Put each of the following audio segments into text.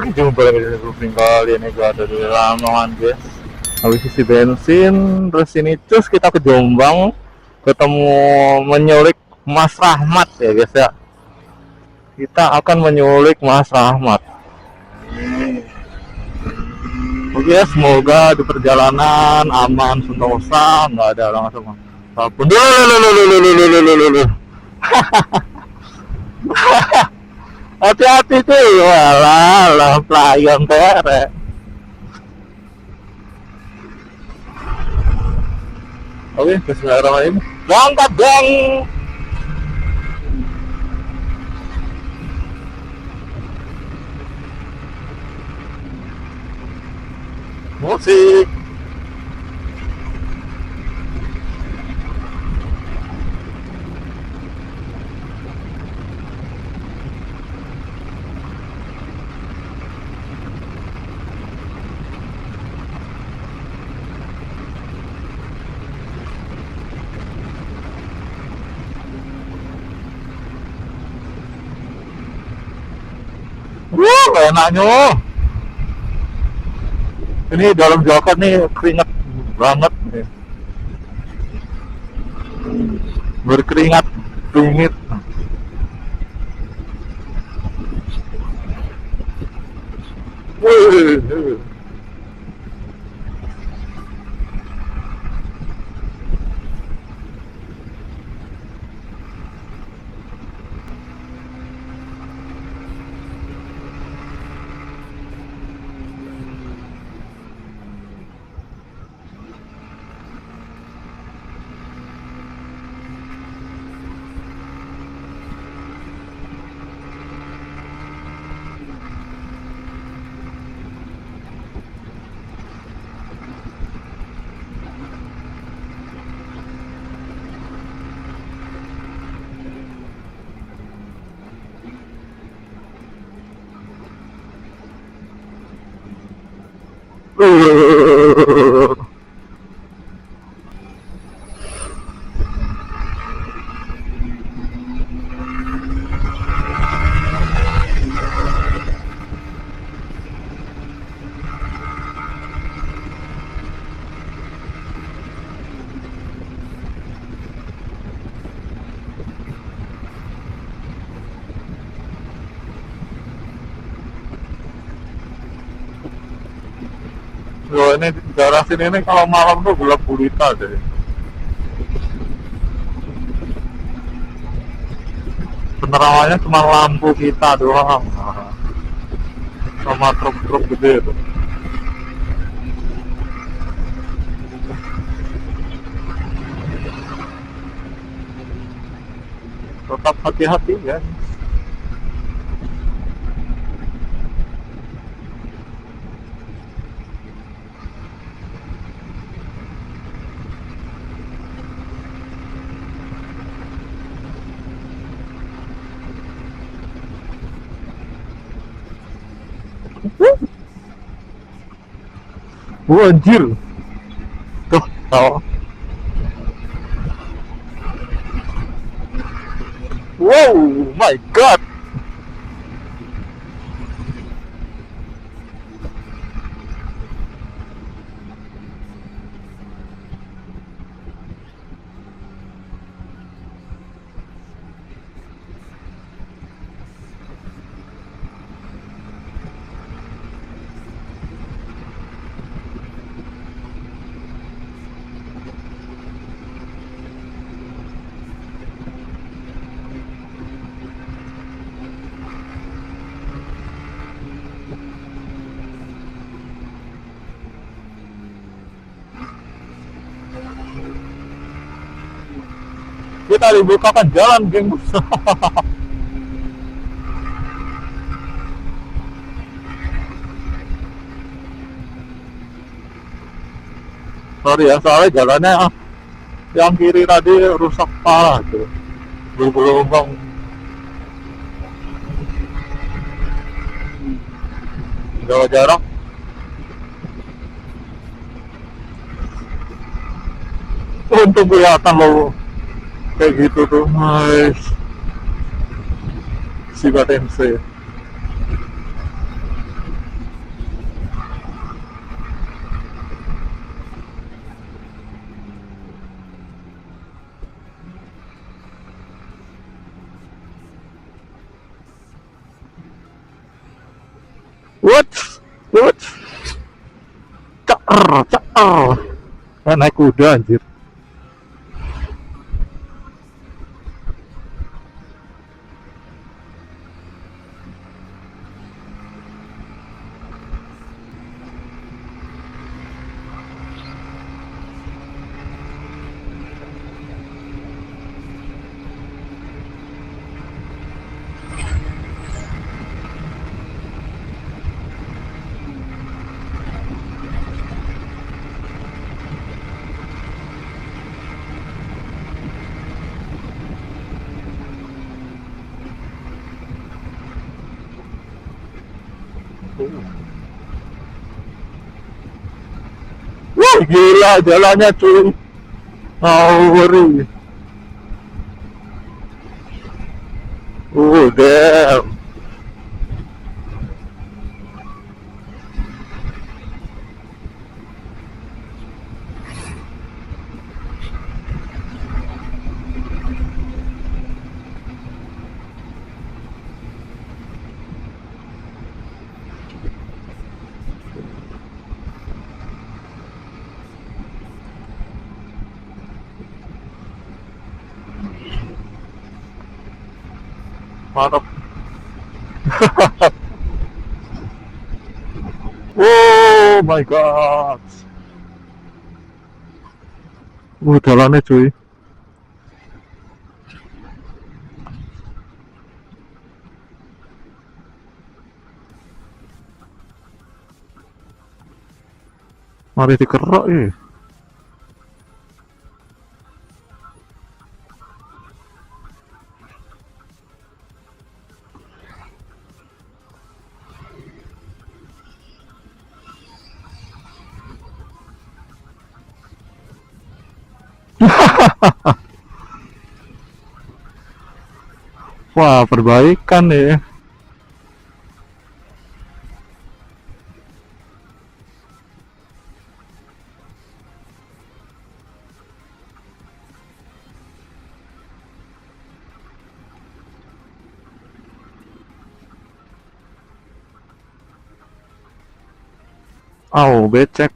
Jumpa lagi di grouping kali ini gue ada di Lamongan guys. Habis isi bensin, terus ini cus kita ke Jombang, ketemu menyulik Mas Rahmat ya guys ya. Kita akan menyulik Mas Rahmat. Oke, semoga di perjalanan aman sentosa, nggak ada orang semua. Walaupun hati-hati cuy, walah pelayan tere. Oke, bismillahirrahmanirrahim. Berangkat dong. Musik. Enaknya. Ini dalam jaket nih keringat banget nih. Berkeringat dingin. Wih. Loh, ini daerah sini ini kalau malam tuh gelap gulita deh. Penerangannya cuma lampu kita doang, sama truk-truk gede tuh. Tetap hati-hati ya. Anjir. Tuh, tahu. Wow, my god. Kita dibukakan jalan, geng. Sorry ya, soalnya jalannya yang kiri tadi rusak parah tuh, bergelombang. Jaga jarak. Untung kelihatan loh kayak gitu tuh, nice. Si Batense. Kayak naik kuda anjir. Wah gila jalannya cuy. Ngawuri. Damn. Mantap. Oh my god. Jalannya cuy. Mari dikerok ya. Wah, perbaikan ya. Oh, becek.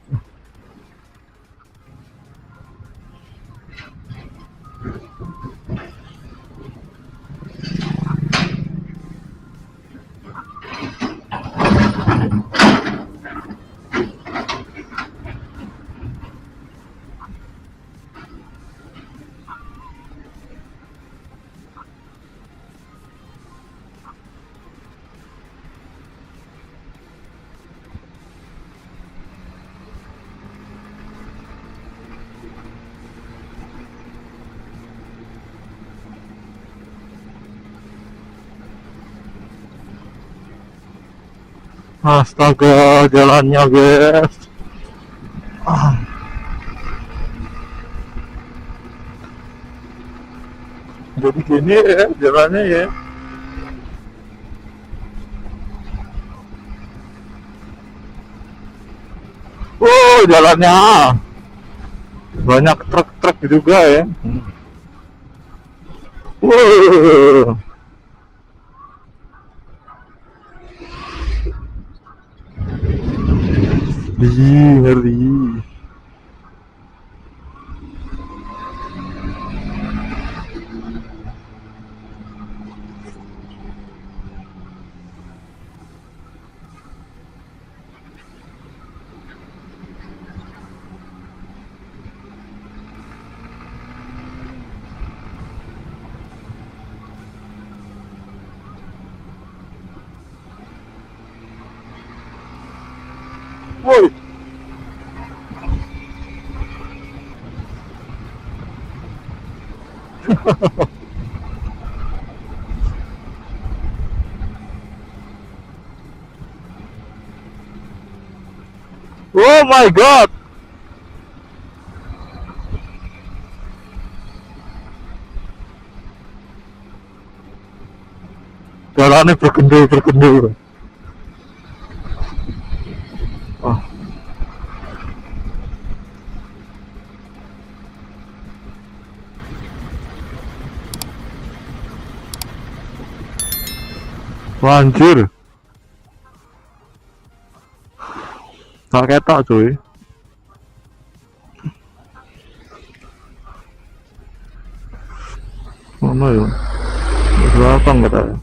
Astaga, jalannya guys. Ah, jadi gini ya jalannya ya. Jalannya banyak truk-truk juga ya. Wow. Ngeri. Woi. Oh my god. Jalannya berkendul. Oh. Anjir. Tak ketok cuy. Mana yun? Belakang kata.